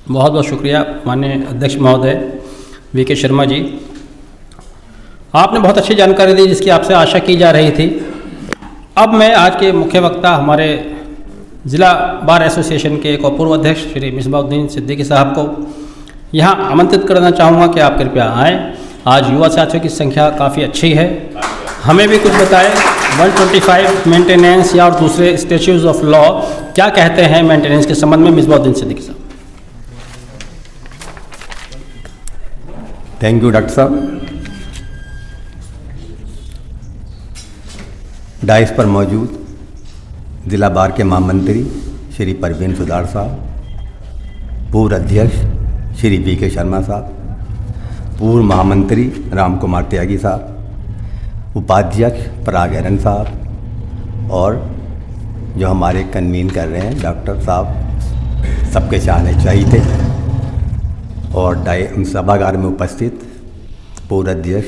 बहुत बहुत शुक्रिया माननीय अध्यक्ष महोदय वीके शर्मा जी। आपने बहुत अच्छी जानकारी दी जिसकी आपसे आशा की जा रही थी। अब मैं आज के मुख्य वक्ता हमारे ज़िला बार एसोसिएशन के एक पूर्व अध्यक्ष श्री मिसबाउद्दीन सिद्दीकी साहब को यहाँ आमंत्रित करना चाहूँगा कि आप कृपया आएँ। आज युवा साथियों की संख्या काफ़ी अच्छी है। हमें भी कुछ बताएं 125 मेंटेनेंस या और दूसरे स्टैट्यूज ऑफ लॉ क्या कहते हैं मेंटेनेंस के संबंध में। मिसबाउद्दीन सिद्दीकी साहब। थैंक यू डॉक्टर साहब। डाइस पर मौजूद जिला बार के महामंत्री श्री परवीन सुधार साहब, पूर्व अध्यक्ष श्री वीके शर्मा साहब, पूर्व महामंत्री राम कुमार त्यागी साहब, उपाध्यक्ष पराग एरन साहब और जो हमारे कन्वीन कर रहे हैं डॉक्टर साहब, सबके चाहने चाहिए थे। और सभागार में उपस्थित पूर्व अध्यक्ष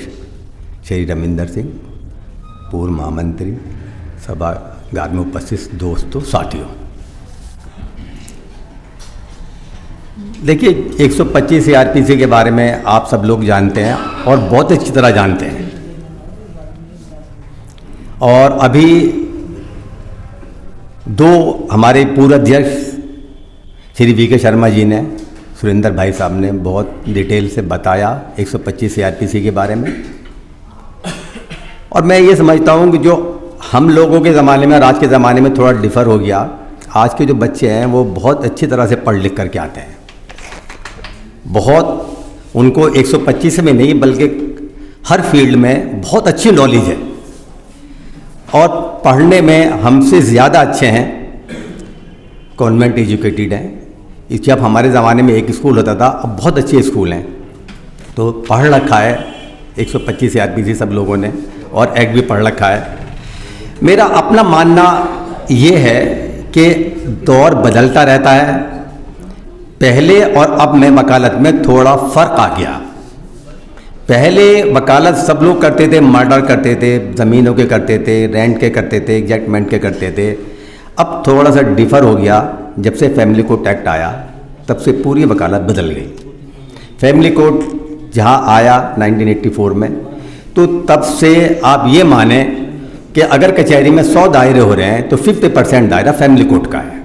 श्री रविंदर सिंह, पूर्व महामंत्री, सभागार में उपस्थित दोस्तों साथियों। देखिए 125 सीआरपीसी के बारे में आप सब लोग जानते हैं और बहुत अच्छी तरह जानते हैं। और अभी दो हमारे पूर्व अध्यक्ष श्री वीके शर्मा जी ने, सुरेंद्र भाई साहब ने बहुत डिटेल से बताया 125 सीआरपीसी के बारे में। और मैं ये समझता हूँ कि जो हम लोगों के ज़माने में और आज के ज़माने में थोड़ा डिफ़र हो गया। आज के जो बच्चे हैं वो बहुत अच्छी तरह से पढ़ लिख करके आते हैं। बहुत उनको 125 में नहीं बल्कि हर फील्ड में बहुत अच्छी नॉलेज है और पढ़ने में हमसे ज़्यादा अच्छे हैं, कॉन्वेंट एजुकेटेड हैं। जब हमारे ज़माने में एक स्कूल होता था, अब बहुत अच्छे स्कूल हैं। तो पढ़ रखा है 125 सीआरपीसी सब लोगों ने और एक्ट भी पढ़ रखा है। मेरा अपना मानना ये है कि दौर बदलता रहता है। पहले और अब में वकालत में थोड़ा फ़र्क आ गया। पहले वकालत सब लोग करते थे, मर्डर करते थे, ज़मीनों के करते थे, रेंट के करते थे, एग्जैक्टमेंट के करते थे। अब थोड़ा सा डिफ़र हो गया। जब से फैमिली कोर्ट एक्ट आया तब से पूरी वकालत बदल गई। फैमिली कोर्ट जहाँ आया 1984 में, तो तब से आप ये माने कि अगर कचहरी में 100 दायरे हो रहे हैं तो 50% दायरा फैमिली कोर्ट का है।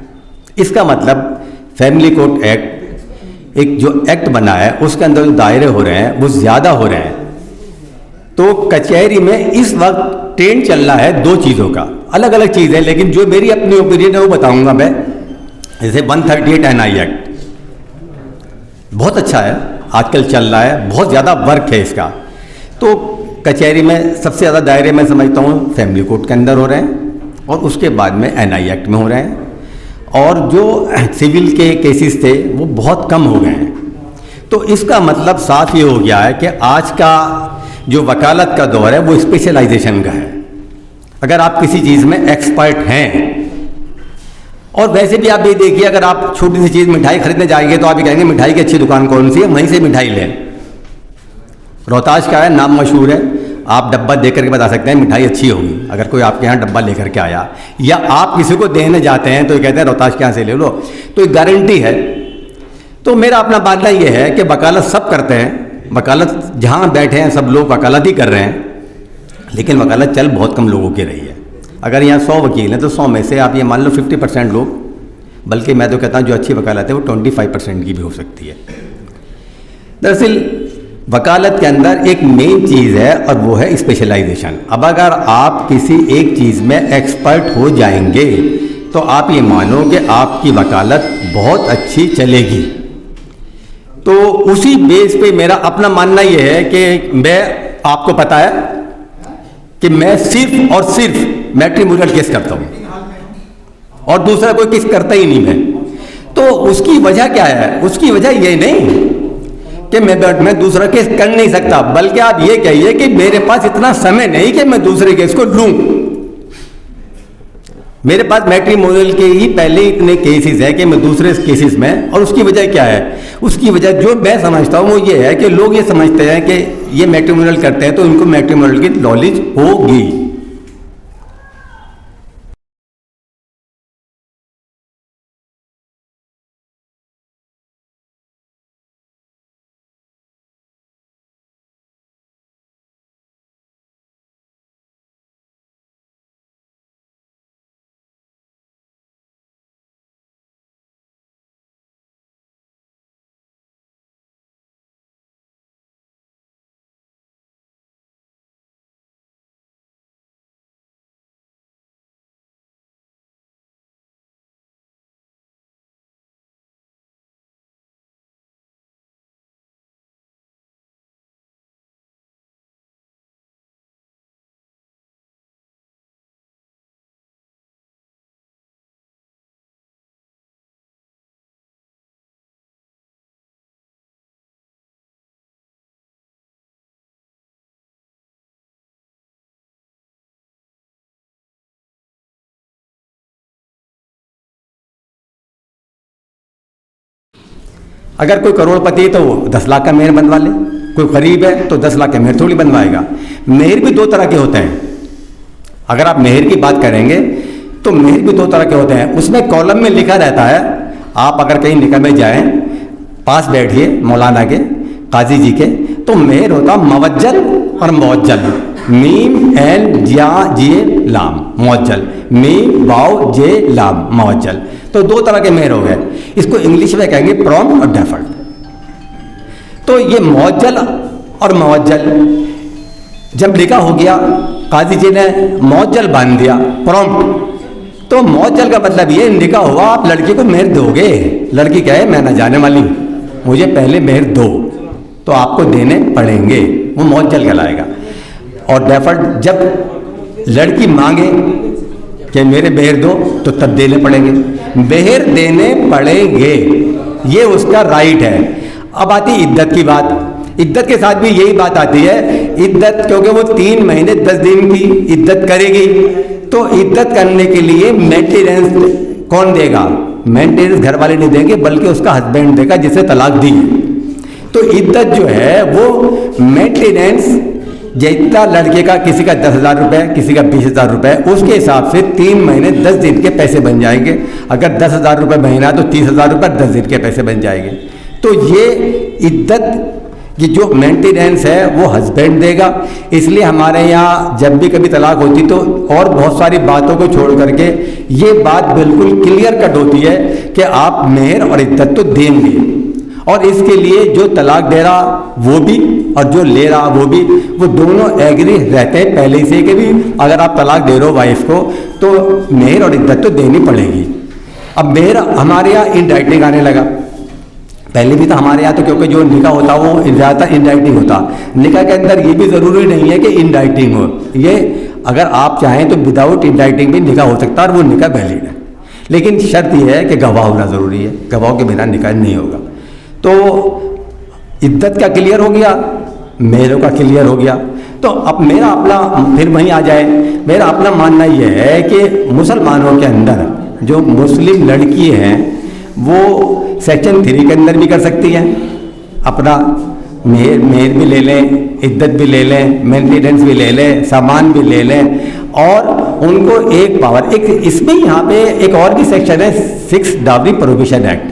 इसका मतलब फैमिली कोर्ट एक्ट, एक जो एक्ट बना है उसके अंदर जो दायरे हो रहे हैं वो ज़्यादा हो रहे हैं। तो कचहरी में इस वक्त ट्रेंड चल रहा है दो चीज़ों का, अलग अलग चीज़ है, लेकिन जो मेरी अपनी ओपिनियन है वो बताऊंगा मैं। जैसे 138 एनआई एक्ट बहुत अच्छा है, आजकल चल रहा है, बहुत ज़्यादा वर्क है इसका। तो कचहरी में सबसे ज़्यादा दायरे में समझता हूँ फैमिली कोर्ट के अंदर हो रहे हैं और उसके बाद में एनआई एक्ट में हो रहे हैं। और जो सिविल के केसेस थे वो बहुत कम हो गए हैं। तो इसका मतलब साफ ये हो गया है कि आज का जो वकालत का दौर है वो स्पेशलाइजेशन का है। अगर आप किसी चीज़ में एक्सपर्ट हैं, और वैसे भी आप ये देखिए, अगर आप छोटी सी चीज़ मिठाई खरीदने जाएंगे तो आप ये कहेंगे मिठाई की अच्छी दुकान कौन सी है, वहीं से मिठाई लें। रोहतास का है, नाम मशहूर है, आप डब्बा देख करके बता सकते हैं मिठाई अच्छी होगी अगर कोई आपके यहाँ डब्बा लेकर के आया। या आप किसी को देने जाते हैं तो ये कहते हैं रोहतास के यहाँ से ले लो, तो एक गारंटी है। तो मेरा अपना मानना ये है कि वकालत सब करते हैं, वकालत जहाँ बैठे हैं सब लोग वकालत ही कर रहे हैं, लेकिन वकालत चल बहुत कम लोगों की रही है। अगर यहाँ 100 वकील हैं तो 100 में से आप ये मान लो 50% लोग, बल्कि मैं तो कहता हूँ जो अच्छी वकालत है वो 25% की भी हो सकती है। दरअसल वकालत के अंदर एक मेन चीज़ है और वो है स्पेशलाइजेशन। अब अगर आप किसी एक चीज़ में एक्सपर्ट हो जाएंगे तो आप ये मानो कि आपकी वकालत बहुत अच्छी चलेगी। तो उसी बेस पे मेरा अपना मानना ये है कि मैं, आपको पता है कि मैं सिर्फ और सिर्फ मैट्रिमोनियल केस करता हूँ और दूसरा कोई केस करता ही नहीं मैं। तो उसकी वजह क्या है? उसकी वजह ये नहीं कि मैं दूसरा केस कर नहीं सकता, बल्कि आप ये कहिए कि मेरे पास इतना समय नहीं कि मैं दूसरे केस को लूं। मेरे पास मैट्रिमोनियल के ही पहले इतने केसेस हैं कि मैं दूसरे केसेस में, और उसकी वजह क्या है? उसकी वजह जो मैं समझता हूँ वो ये है कि लोग ये समझते हैं कि ये मैट्रिमोनियल करते हैं तो उनको मैट्रिमोनियल की नॉलेज होगी। अगर कोई करोड़पति है तो वो 10 लाख का मेहर बनवा ले, कोई गरीब है तो 10 लाख का मेहर थोड़ी बनवाएगा। मेहर भी 2 तरह के होते हैं। अगर आप मेहर की बात करेंगे तो मेहर भी 2 तरह के होते हैं। उसमें कॉलम में लिखा रहता है, आप अगर कहीं निकाह में जाएं, पास बैठिए मौलाना के, काजी जी के, तो मेहर होता मवज्जल और मुअज्जल। मीम एन जा जे लाम मुअज्जल, मीम वाव जे लाम मुअज्जल। तो 2 तरह के मेहर हो गए। इसको इंग्लिश में कहेंगे प्रॉम्प्ट और डेफर्ड। तो ये मुअज्जल और मुअज्जल जब निकाह हो गया, काजी जी ने मुअज्जल बांध दिया प्रॉम्प्ट, तो मुअज्जल का मतलब ये निकाह हुआ, आप लड़की को मेहर दोगे। लड़की कहे मैं ना जाने वाली, मुझे पहले मेहर दो, तो आपको देने पड़ेंगे, वो मुअज्जल कहलाएगा। और डेफर्ड जब लड़की मांगे कि मेरे मेहर दो, तो तब देने पड़ेंगे, मेहर देने पड़ेंगे, ये उसका राइट है। अब आती इद्दत की बात। इद्दत के साथ भी यही बात आती है। इद्दत क्योंकि वो 3 महीने 10 दिन की इद्दत करेगी, तो इद्दत करने के लिए मेंटेनेंस कौन देगा? मेंटेनेंस घर वाले नहीं देंगे, बल्कि उसका हस्बैंड देगा जिसे तलाक दी। तो इद्दत जो है वो मेंटेनेंस जितना लड़के का, किसी का 10,000 रुपये, किसी का 20,000 रुपये, उसके हिसाब से 3 महीने 10 दिन के पैसे बन जाएंगे। अगर 10,000 रुपये महीना तो 30,000 रुपये 10 दिन के पैसे बन जाएंगे। तो ये इद्दत, ये जो मेंटेनेंस है वो हस्बैंड देगा। इसलिए हमारे यहाँ जब भी कभी तलाक होती तो और बहुत सारी बातों को छोड़ करके ये बात बिल्कुल क्लियर कट होती है कि आप मेहर और इद्दत तो देंगे। और इसके लिए जो तलाक दे रहा वो भी और जो ले रहा वो भी, वो दोनों एग्री रहते हैं पहले से कि भी अगर आप तलाक दे रहे हो वाइफ को तो मेहर और इद्दत तो देनी पड़ेगी। अब मेहर हमारे यहाँ इन राइटिंग आने लगा। पहले भी तो हमारे यहाँ तो क्योंकि जो निकाह होता वो ज़्यादातर इन राइटिंग होता। निकाह के अंदर ये भी ज़रूरी नहीं है कि इन राइटिंग हो, ये अगर आप चाहें तो विदाउट इन राइटिंग भी निकाह हो सकता है और वो निकाह वैलिड है। लेकिन शर्त यह है कि गवाह होना ज़रूरी है, गवाह के बिना निकाह नहीं होगा। तो इद्दत का क्लियर हो गया, मेहरों का क्लियर हो गया। तो अब मेरा अपना फिर वहीं आ जाए, मेरा अपना मानना यह है कि मुसलमानों के अंदर जो मुस्लिम लड़की हैं वो सेक्शन 3 के अंदर भी कर सकती हैं, अपना मेहर भी ले लें, इद्दत भी ले लें, मेंटेनेंस भी ले लें, सामान भी ले लें, और उनको एक पावर, एक इसमें यहाँ पे एक और भी सेक्शन है 6 डावरी प्रोहिबिशन एक्ट,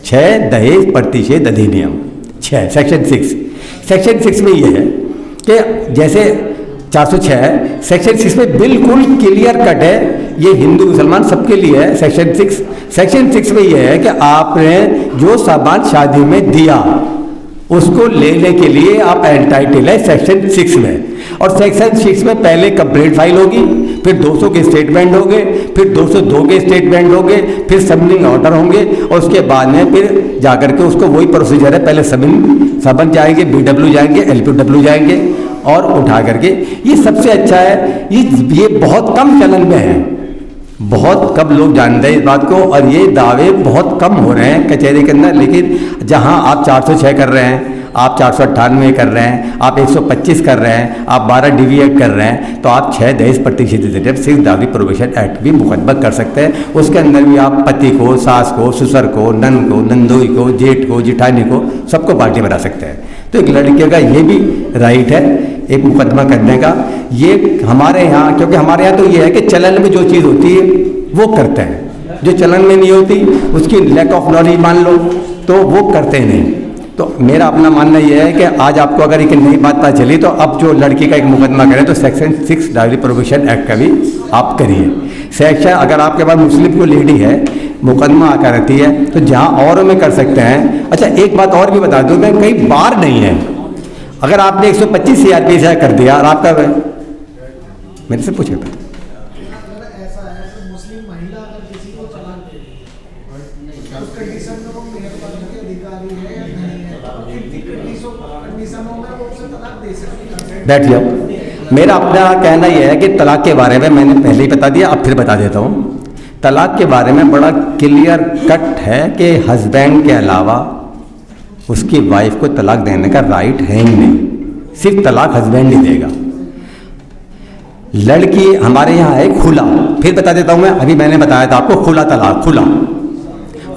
6 दहेज प्रतिषेध अधिनियम 6 सेक्शन 6। सेक्शन 6 में ये है कि जैसे 406 सेक्शन 6 में बिल्कुल क्लियर कट है, ये हिंदू मुसलमान सबके लिए है। सेक्शन 6 में ये है कि आपने जो सामान शादी में दिया उसको लेने के लिए आप एंटाइटल है सेक्शन 6 में। और सेक्शन 6 में पहले कंप्लेंट फाइल होगी, फिर 200 के स्टेटमेंट होंगे, फिर 202 के स्टेटमेंट होंगे, फिर सबमिंग ऑर्डर होंगे, और उसके बाद में फिर जाकर के उसको वही प्रोसीजर है, पहले सबन जाएंगे, BW जाएंगे, LPW जाएंगे, और उठा करके ये सबसे अच्छा है। ये बहुत कम चलन में है, बहुत कम लोग जानते हैं इस बात को, और ये दावे बहुत कम हो रहे हैं कचहरी के अंदर। लेकिन जहां आप 406 कर रहे हैं, आप 498 कर रहे हैं, आप 125 कर रहे हैं, आप 12 DV एक्ट कर रहे हैं, तो आप 6 दहेज प्रतिषेध 6 डावरी प्रोहिबिशन एक्ट भी मुकदमा कर सकते हैं। उसके अंदर भी आप पति को, सास को, ससुर को, नन को, नंदोई को, जेठ को, जिठानी को, सबको पार्टी बना सकते हैं। तो एक लड़के का ये भी राइट है एक मुकदमा करने का। ये हमारे यहाँ, क्योंकि हमारे यहाँ तो ये है कि चलन में जो चीज़ होती है वो करते हैं, जो चलन में नहीं होती उसकी लैक ऑफ नॉलेज मान लो तो वो करते नहीं। तो मेरा अपना मानना यह है कि आज आपको अगर एक नई बात पता चली तो अब जो लड़की का एक मुकदमा करें तो सेक्शन 6 डावरी प्रोहिबिशन एक्ट का भी आप करिए। सेक्शन अगर आपके पास मुस्लिम को लेडी है, मुकदमा आकर रहती है, तो जहाँ औरों में कर सकते हैं। अच्छा एक बात और भी बता दूँ, मैं कई बार नहीं है, अगर आपने 125 CRPC कर दिया और आपका मेरे से पूछे बैठ जाओ। मेरा अपना कहना यह है कि तलाक के बारे में मैंने पहले ही बता दिया, अब फिर बता देता हूँ। तलाक के बारे में बड़ा क्लियर कट है कि हस्बैंड के अलावा उसकी वाइफ को तलाक देने का राइट है ही नहीं, सिर्फ तलाक हस्बैंड ही देगा। लड़की हमारे यहाँ है खुला, फिर बता देता हूँ मैं, अभी मैंने बताया था आपको खुला तलाक।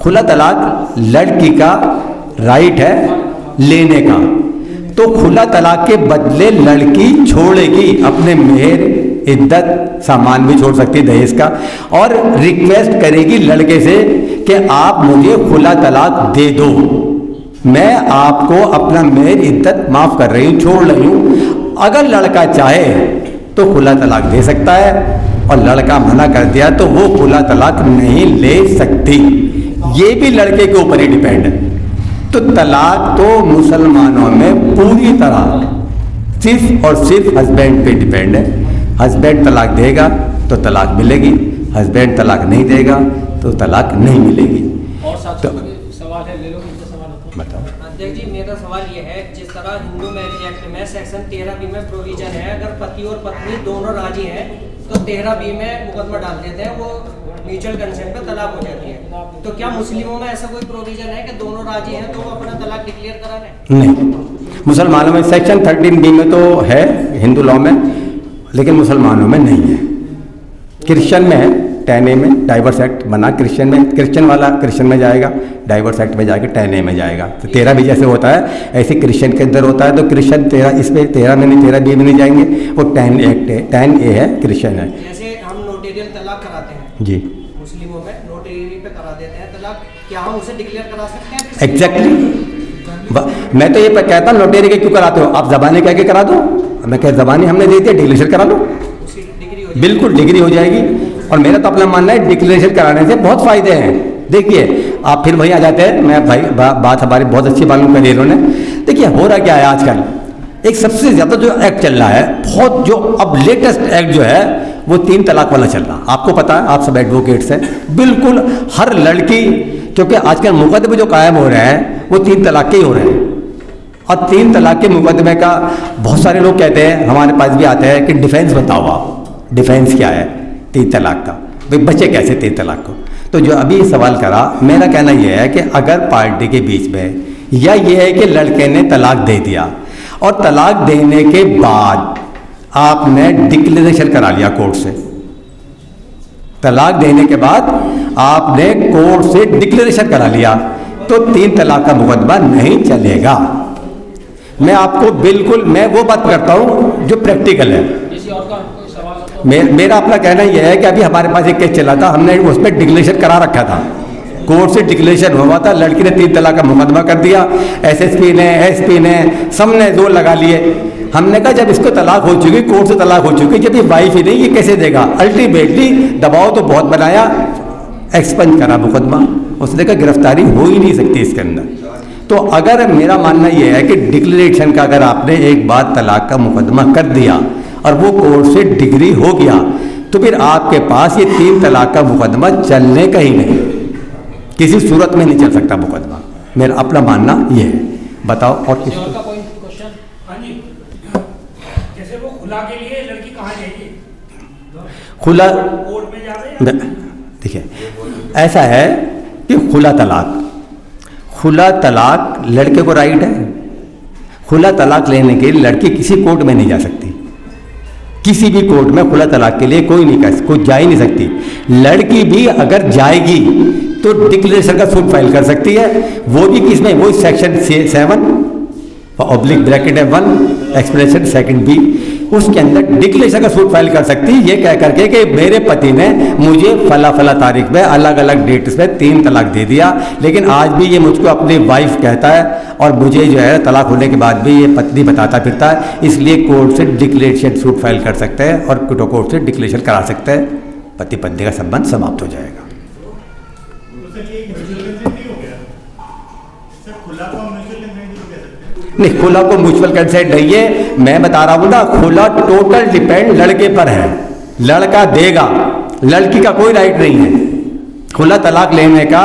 खुला तलाक लड़की का राइट है लेने का, तो खुला तलाक के बदले लड़की छोड़ेगी अपने मेहर, इज्जत, सामान भी छोड़ सकती है दहेज का, और रिक्वेस्ट करेगी लड़के से कि आप मुझे खुला तलाक दे दो, मैं आपको अपना मेहर, इज्जत माफ कर रही हूँ, छोड़ रही हूँ। अगर लड़का चाहे तो खुला तलाक दे सकता है, और लड़का मना कर दिया तो वो खुला तलाक नहीं ले सकती। ये भी लड़के के ऊपर ही डिपेंड है। तो तलाक तो मुसलमानों में पूरी तरह सिर्फ और सिर्फ हस्बैंड पे डिपेंड है। हस्बैंड तलाक देगा तो तलाक मिलेगी, हस्बैंड तलाक नहीं देगा तो तलाक नहीं मिलेगी। और सवाल है, ले लो इनका सवाल बताओ। अध्यक्ष जी, मेरा सवाल ये है, जिस तरह हिंदू मैरिज एक्ट में सेक्शन 13B में प्रोविजन है, अगर पति और पत्नी दोनों राजी हैं तो 13B में मुकदमा डाल देते हैं, वो म्यूचुअल कंसेंट पे तलाक हो जाती है। तो क्या मुस्लिमों में ऐसा कोई प्रोविजन है कि दोनों राजी हैं तो वो अपना तलाक डिक्लेयर करा लें? नहीं, मुसलमानों में सेक्शन 13B में तो है हिंदू लॉ में, लेकिन मुसलमानों में नहीं है। क्रिश्चियन में है, 10A में डाइवर्स एक्ट बना क्रिश्चियन में, क्रिश्चियन वाला क्रिश्चियन में जाएगा, डाइवर्स एक्ट में जाके 10A में जाएगा। तो 13B जैसे होता है ऐसे क्रिश्चियन के अंदर होता है, तो क्रिश्चियन 13 इसमें 13 में नहीं, 13B में नहीं जाएंगे, वो 10A है, क्रिश्चियन है। जैसे हम नोटेरियल तलाक कराते हैं जी, मुस्लिमों में, नोटेरी पे करा देते हैं तलाक, क्या हम उसे डिक्लेयर करा सकते हैं? एग्जैक्टली। मैं तो ये कहता हूँ नोटेरी के क्यों कराते हो आप, जबानी कह के करा दो। मैं कह जबानी हमने दे दिया, डिक्लेरेशन करा लो, उसकी डिग्री हो बिल्कुल डिग्री हो जाएगी। और मेरा तो अपना मानना है डिक्लेरेशन कराने से बहुत फायदे हैं। देखिए आप फिर वहीं आ जाते हैं, मैं भाई बात हमारी बहुत अच्छी मालूम करी इन्होंने। देखिए हो रहा क्या है आजकल, एक सबसे ज़्यादा जो एक्ट चल रहा है, बहुत जो अब लेटेस्ट एक्ट जो है वो 3 तलाक वाला चल रहा। आपको पता है, आप सब एडवोकेट्स हैं, बिल्कुल हर लड़की, क्योंकि आजकल मुकदमे जो कायम हो रहे हैं वो 3 तलाक के ही हो रहे हैं। और 3 तलाक के मुकदमे का बहुत सारे लोग कहते हैं, हमारे पास भी आते हैं कि डिफेंस बताओ आप, डिफेंस क्या है 3 तलाक का, भाई बचे कैसे 3 तलाक को। तो जो अभी सवाल करा, मेरा कहना यह है कि अगर पार्टी के बीच में, या ये है कि लड़के ने तलाक दे दिया और तलाक देने के बाद आपने डिक्लेरेशन करा लिया कोर्ट से, तलाक देने के बाद आपने कोर्ट से डिक्लेरेशन करा लिया, तो 3 तलाक का मुकदमा नहीं चलेगा। मैं आपको बिल्कुल, मैं वो बात करता हूँ जो प्रैक्टिकल है। किसी और का कोई सवाल हो तो मेरा अपना कहना यह है कि अभी हमारे पास एक केस चला था, हमने उसमें डिक्लेरेशन करा रखा था, कोर्ट से डिक्लेरेशन हुआ था, लड़की ने 3 तलाक का मुकदमा कर दिया, SSP ने, SP ने, सबने जोर लगा लिए। हमने कहा जब इसको तलाक हो चुकी, कोर्ट से तलाक हो चुकी, जब ये वाइफ ही नहीं, ये कैसे देगा। अल्टीमेटली दबाव तो बहुत बनाया, एक्सपंज करा मुकदमा, उसने कहा गिरफ्तारी हो ही नहीं सकती इसके अंदर। तो अगर मेरा मानना यह है कि डिक्लेरेशन का अगर आपने एक बार तलाक का मुकदमा कर दिया और वो कोर्ट से डिग्री हो गया, तो फिर आपके पास ये 3 तलाक का मुकदमा चलने का ही नहीं, किसी सूरत में नहीं चल सकता मुकदमा। मेरा अपना मानना ये है। बताओ और किसी किसी और का कोई क्वेश्चन? हाँ जी, जैसे वो खुला के लिए लड़की कहाँ जाएगी? खुला, कोर्ट में जावे या देखिए ऐसा है कि खुला तलाक लड़के को राइट है। खुला तलाक लेने के लिए लड़की किसी कोर्ट में नहीं जा सकती, किसी भी कोर्ट में खुला तलाक के लिए कोई जा ही नहीं सकती। लड़की भी अगर जाएगी तो डिक्लेरेशन का सूट फाइल कर सकती है, वो भी किसमें, वो सेक्शन 7/1 एक्सप्रेशन सेकंड B, उसके अंदर डिक्लेरेशन का सूट फाइल कर सकती है, ये कह करके कि मेरे पति ने मुझे फला फला तारीख में अलग अलग डेट्स पे 3 तलाक दे दिया, लेकिन आज भी ये मुझको अपनी वाइफ कहता है और मुझे जो है तलाक होने के बाद भी ये पत्नी बताता फिरता है, इसलिए कोर्ट से डिक्लेरेशन सूट फाइल कर सकते हैं और कोर्ट से डिक्लेरेशन करा सकते हैं, पति पत्नी का संबंध समाप्त हो जाएगा। नहीं, खुला को म्यूचुअल कंसेंट नहीं है, मैं बता रहा हूं ना, खुला टोटल डिपेंड लड़के पर है, लड़का देगा, लड़की का कोई राइट नहीं है खुला तलाक लेने का।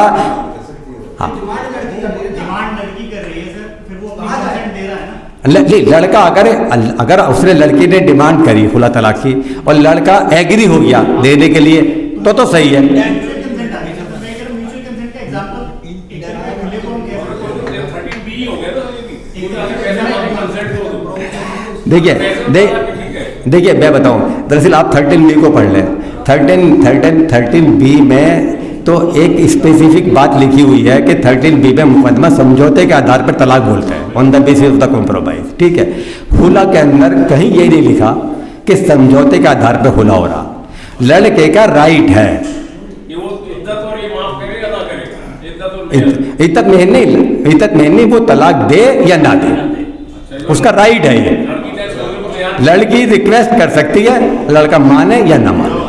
हाँ, डिमांड लड़की कर रही है सर, फिर वो अपनी कंसेंट दे रहा है ना। नहीं, लड़का अगर उसने, लड़की ने डिमांड करी खुला तलाक की और लड़का एग्री हो गया देने के लिए, तो सही है। म्यूचुअल कंसेंट आ गया, तो मैं कह रहा हूं म्यूचुअल कंसेंट का एग्जांपल खुले को हम देखिए मैं बताऊं, दरअसल आप 13B को पढ़ लें। 13B में तो एक स्पेसिफिक बात लिखी हुई है कि 13B में मुकदमा समझौते के आधार पर तलाक बोलता है, on the basis of the compromise, ठीक है। खुला के अंदर कहीं ये नहीं लिखा कि समझौते के आधार पर खुला हो रहा, लड़के का राइट है। इद्दत में नहीं, वो तलाक दे या ना दे, उसका राइट है ये। लड़की रिक्वेस्ट कर सकती है, लड़का माने या ना माने।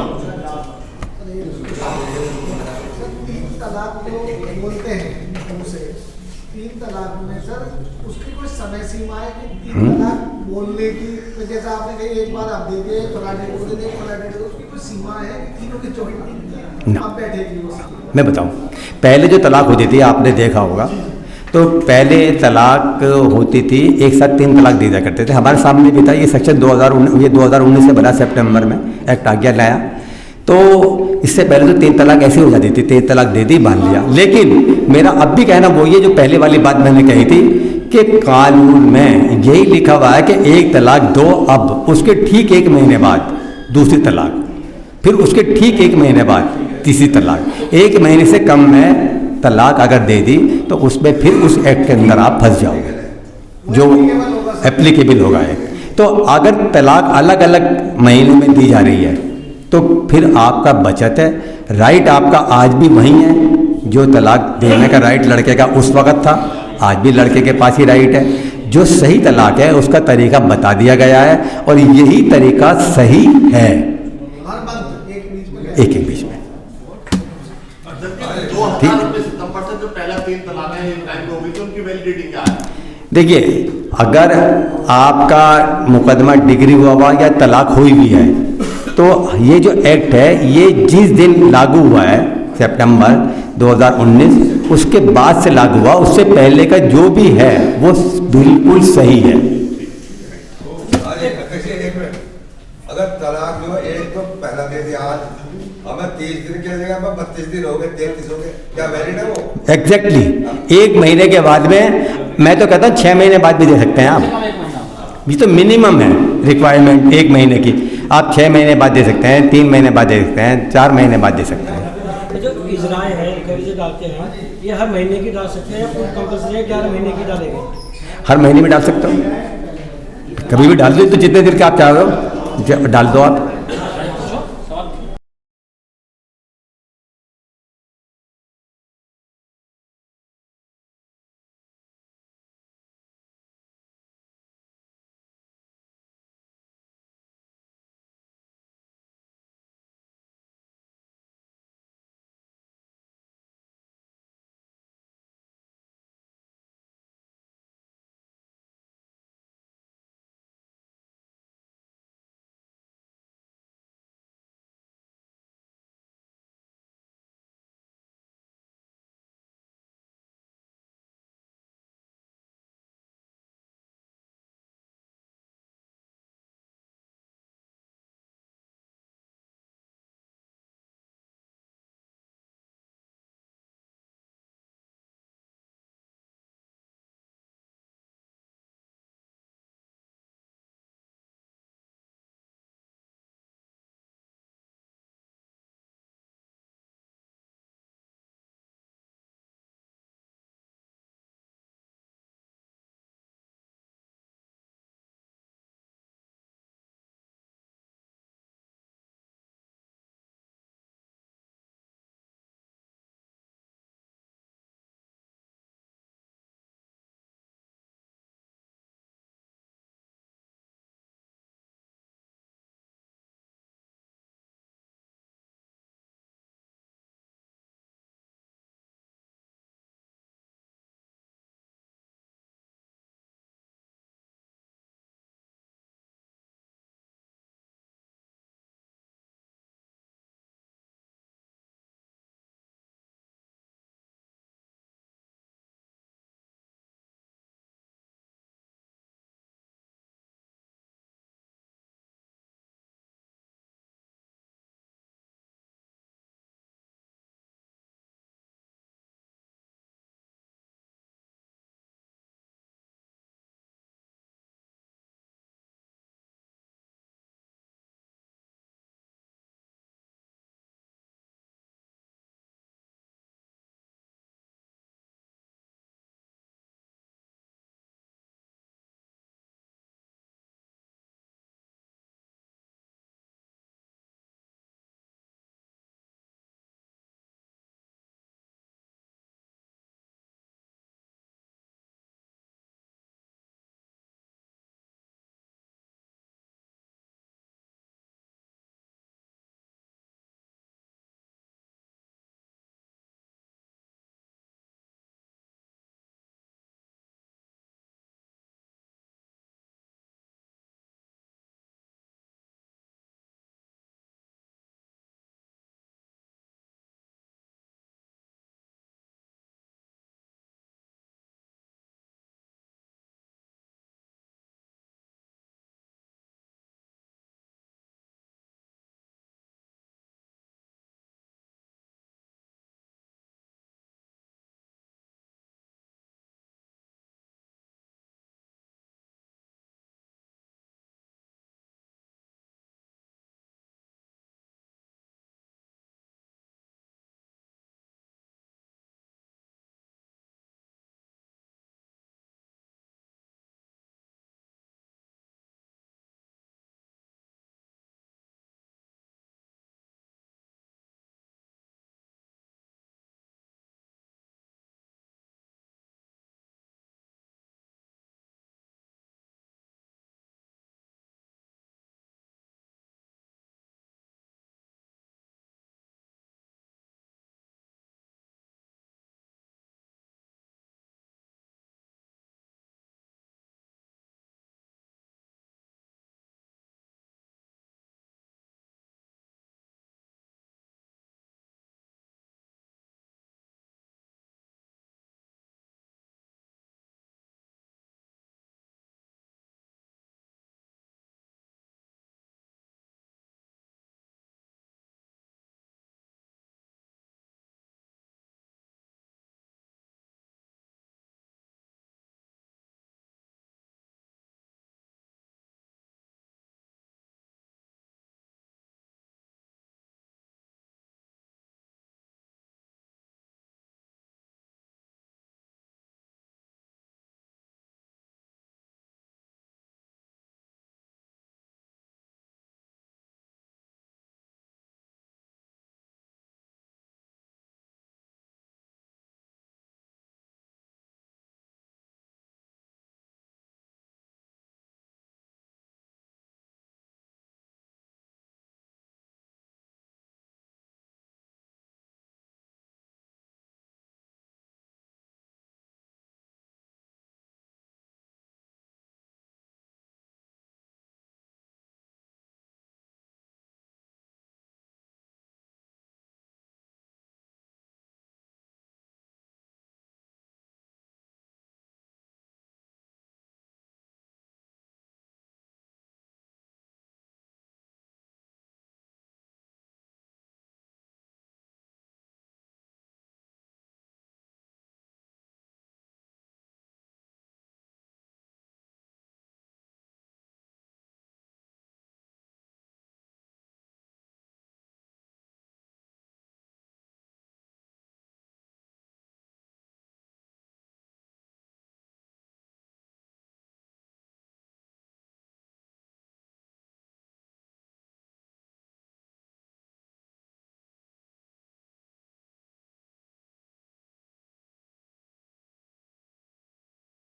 तीन तलाक जो बोलते हैं उसे, तीन तलाक में सर उसकी कोई समय सीमा है कि तीन तलाक बोलने की? तो जैसा आपने कही एक बार आप दे दिए फलाने को दे दिए फलाने को, उसकी कोई सीमा है कि तीनों की चौकी अब बैठेगी वो? मैं बताऊं, पहले जो तलाक होती थी आपने देखा होगा, तो पहले तलाक होती थी एक साथ 3 तलाक दिया करते थे। हमारे सामने भी था ये सेक्शन 2019 से बना, सितंबर में एक्ट आ गया नया। तो इससे पहले तो 3 तलाक ऐसी हो जाती थी, 3 तलाक दे दी, बांध लिया। लेकिन मेरा अब भी कहना वो ये जो पहले वाली बात मैंने कही थी कि कानून में यही लिखा हुआ है कि 1 तलाक दो, अब उसके ठीक 1 महीने बाद दूसरी तलाक, फिर उसके ठीक 1 महीने बाद तीसरी तलाक। 1 महीने से कम में तलाक अगर दे दी तो उसमें फिर उस एक्ट के अंदर आप फंस जाओगे, जो एप्लीकेबल होगा एक। तो अगर तलाक अलग अलग महीने में दी जा रही है तो फिर आपका बचत है, राइट आपका आज भी वही है जो तलाक देने का राइट लड़के का उस वक्त था, आज भी लड़के के पास ही राइट है। जो सही तलाक है उसका तरीका बता दिया गया है और यही तरीका सही है, हर मंथ एक बीच में एक एक बीच में। 2019 सितंबर से जो पहला 3 तलाक है टाइम हो गई, तो उनकी वैलिडिटी क्या है? देखिए, अगर आपका मुकदमा डिग्री हुआ या तलाक हुई भी है तो ये जो एक्ट है ये जिस दिन लागू हुआ है सितंबर 2019 उसके बाद से लागू हुआ, उससे पहले का जो भी है वो बिल्कुल सही है। अगर तलाक जो है एक तो पहला दे दिया, आज हमें 30 दिन के जगह में 32 दिन हो गए, 33 हो गए, क्या वैलिड है वो? एग्जैक्टली 1 महीने के बाद में, मैं तो कहता हूँ 6 महीने बाद भी दे सकते हैं आप, ये तो मिनिमम है रिक्वायरमेंट 1 महीने की। आप 6 महीने बाद दे सकते हैं, 3 महीने बाद दे सकते हैं, 4 महीने बाद दे सकते हैं। जो इजराए है कभी जो डालते हैं ये हर महीने की डाल सकते हैं या कंपल्सरी 11 महीने की डालेंगे? हर महीने में डाल सकते हो, कभी भी डाल दो, तो जितने दिन के आप चाहो डाल दो आप।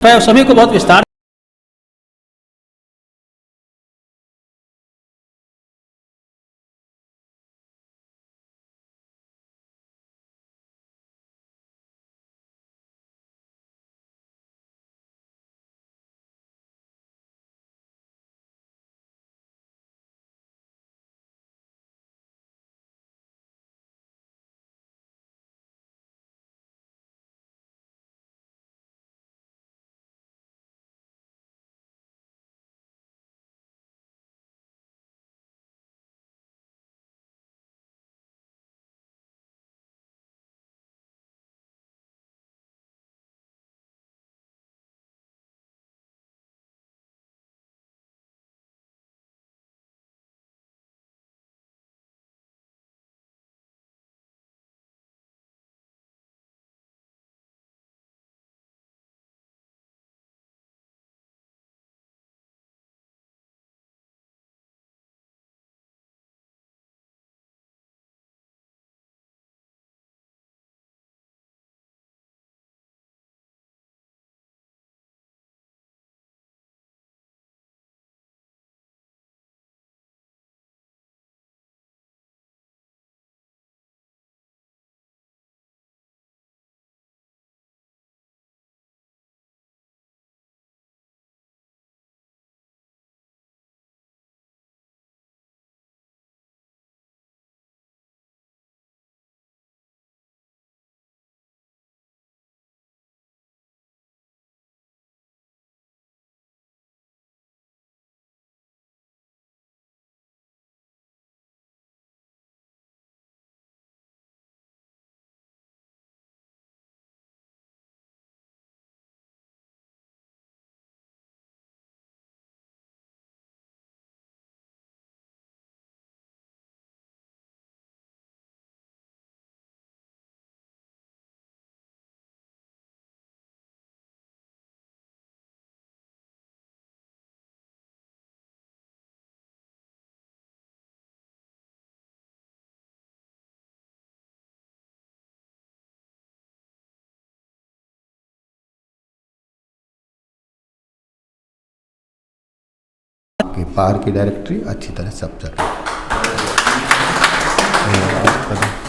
सभी को बहुत विस्तार कि बाहर की डायरेक्टरी अच्छी तरह सब चल रही है।